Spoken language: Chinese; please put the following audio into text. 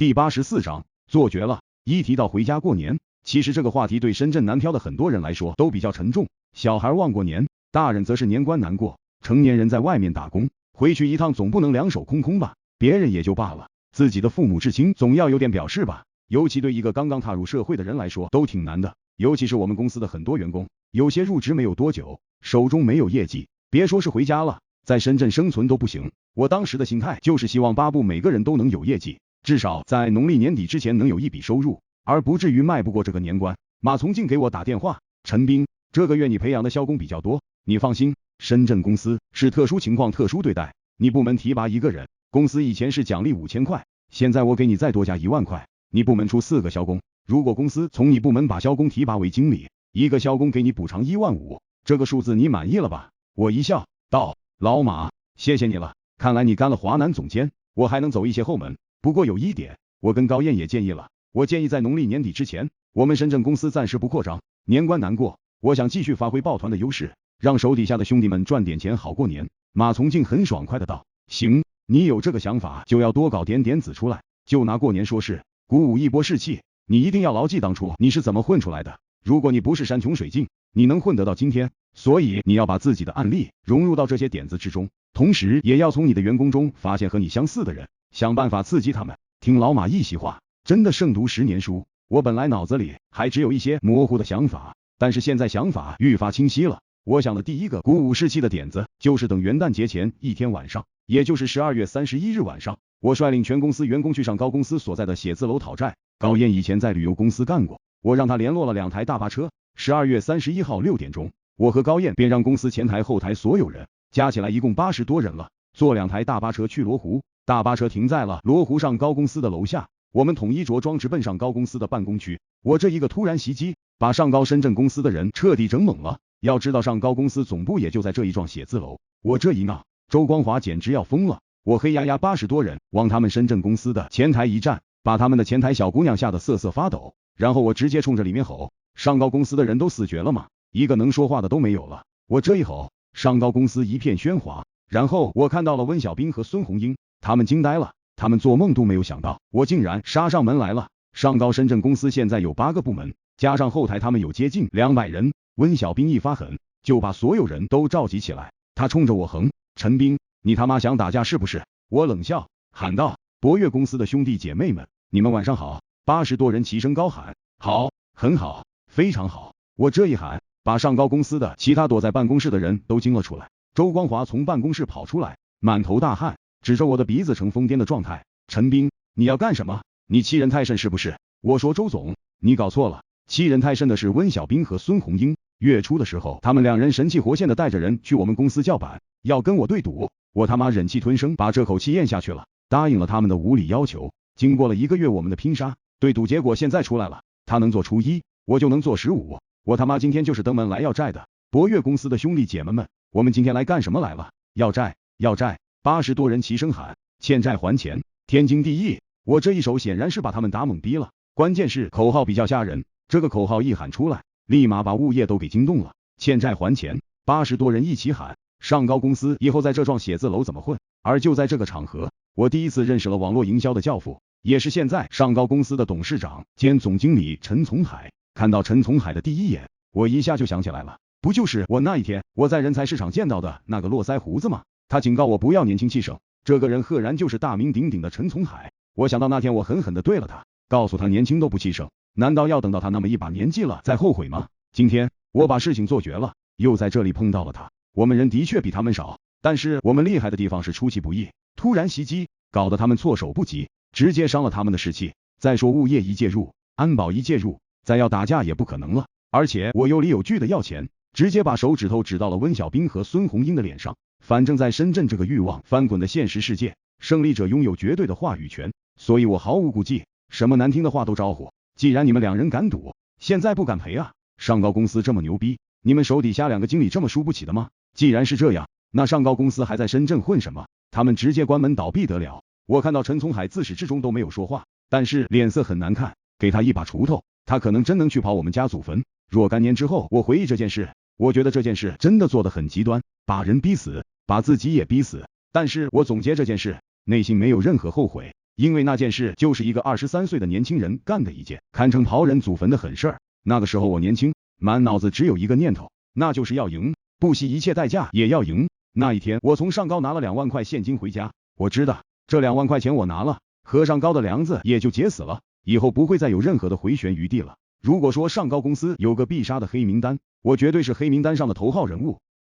第84章做绝了。一提到回家过年，其实这个话题对深圳南漂的很多人来说都比较沉重。小孩忘过年，大人则是年关难过。成年人在外面打工，回去一趟总不能两手空空吧？别人也就罢了，自己的父母至亲总要有点表示吧。尤其对一个刚刚踏入社会的人来说都挺难的。尤其是我们公司的很多员工，有些入职没有多久，手中没有业绩，别说是回家了，在深圳生存都不行。我当时的心态就是希望巴不每个人都能有业绩，至少在农历年底之前能有一笔收入，而不至于迈不过这个年关。马从进给我打电话，陈斌，这个月你培养的销工比较多，你放心，深圳公司是特殊情况特殊对待，你部门提拔一个人，公司以前是奖励5000块，现在我给你再多加1万块，你部门出4个销工，如果公司从你部门把销工提拔为经理，一个销工给你补偿1万5，这个数字你满意了吧？我一笑道，老马，谢谢你了，看来你干了华南总监，我还能走一些后门。不过有一点，我跟高燕也建议了，我建议在农历年底之前，我们深圳公司暂时不扩张，年关难过，我想继续发挥抱团的优势，让手底下的兄弟们赚点钱好过年。马从进很爽快的道，行，你有这个想法就要多搞点点子出来，就拿过年说事，鼓舞一波士气。你一定要牢记当初你是怎么混出来的，如果你不是山穷水尽，你能混得到今天？所以你要把自己的案例融入到这些点子之中，同时也要从你的员工中发现和你相似的人，想办法刺激他们。听老马一席话，真的胜读10年书。我本来脑子里还只有一些模糊的想法，但是现在想法愈发清晰了。我想的第一个鼓舞士气的点子，就是等元旦节前一天晚上，也就是12月31日晚上，我率领全公司员工去上高公司所在的写字楼讨债。高燕以前在旅游公司干过，我让他联络了2台大巴车。12月31号6点钟，我和高燕便让公司前台后台所有人加起来一共80多人了，坐2台大巴车去罗湖。大巴车停在了罗湖上高公司的楼下，我们统一着装直奔上高公司的办公区。我这一个突然袭击，把上高深圳公司的人彻底整懵了。要知道上高公司总部也就在这一幢写字楼，我这一闹，周光华简直要疯了。我黑压压80多人往他们深圳公司的前台一站，把他们的前台小姑娘吓得瑟瑟发抖，然后我直接冲着里面吼，上高公司的人都死绝了吗？一个能说话的都没有了。我这一吼，上高公司一片喧哗，然后我看到了温小兵和孙红英，他们惊呆了，他们做梦都没有想到我竟然杀上门来了。上高深圳公司现在有8个部门，加上后台他们有接近200人。温小兵一发狠，就把所有人都召集起来，他冲着我横，陈兵，你他妈想打架是不是？我冷笑喊道，博越公司的兄弟姐妹们，你们晚上好。80多人齐声高喊，好，很好，非常好。我这一喊，把上高公司的其他躲在办公室的人都惊了出来。周光华从办公室跑出来，满头大汗，指着我的鼻子呈疯癫的状态，陈兵，你要干什么？你欺人太甚是不是？我说周总，你搞错了，欺人太甚的是温小兵和孙红英。月初的时候，他们2人神气活现的带着人去我们公司叫板，要跟我对赌。我他妈忍气吞声，把这口气咽下去了，答应了他们的无理要求。经过了1个月我们的拼杀，对赌结果现在出来了，他能做初1，我就能做15。我他妈今天就是登门来要债的。博越公司的兄弟姐妹们，我们今天来干什么来了？要债，要债！80多人齐声喊，欠债还钱，天经地义。我这一手显然是把他们打懵逼了，关键是口号比较吓人，这个口号一喊出来，立马把物业都给惊动了。欠债还钱，80多人一起喊，上高公司以后在这幢写字楼怎么混？而就在这个场合，我第一次认识了网络营销的教父，也是现在上高公司的董事长兼总经理陈从海。看到陈从海的第一眼，我一下就想起来了，不就是我那一天我在人才市场见到的那个络腮胡子吗？他警告我不要年轻气盛，这个人赫然就是大名鼎鼎的陈从海。我想到那天我狠狠地对了他，告诉他年轻都不气盛，难道要等到他那么一把年纪了再后悔吗？今天我把事情做绝了，又在这里碰到了他。我们人的确比他们少，但是我们厉害的地方是出其不意，突然袭击，搞得他们措手不及，直接伤了他们的士气。再说物业一介入，安保一介入，再要打架也不可能了。而且我有理有据的要钱，直接把手指头指到了温小兵和孙红英的脸上。反正在深圳这个欲望翻滚的现实世界，胜利者拥有绝对的话语权，所以我毫无顾忌，什么难听的话都招呼。既然你们2人敢赌，现在不敢赔啊？上高公司这么牛逼，你们手底下2个经理这么输不起的吗？既然是这样，那上高公司还在深圳混什么？他们直接关门倒闭得了。我看到陈从海自始至终都没有说话，但是脸色很难看，给他一把锄头，他可能真能去刨我们家祖坟。若干年之后我回忆这件事，我觉得这件事真的做得很极端，把人逼死，把自己也逼死。但是我总结这件事，内心没有任何后悔，因为那件事就是一个23岁的年轻人干的一件堪称刨人祖坟的狠事儿。那个时候我年轻，满脑子只有一个念头，那就是要赢，不惜一切代价也要赢。那一天，我从上高拿了2万块现金回家，我知道这2万块钱我拿了，和上高的梁子也就结死了，以后不会再有任何的回旋余地了。如果说上高公司有个必杀的黑名单，我绝对是黑名单上的头号人物。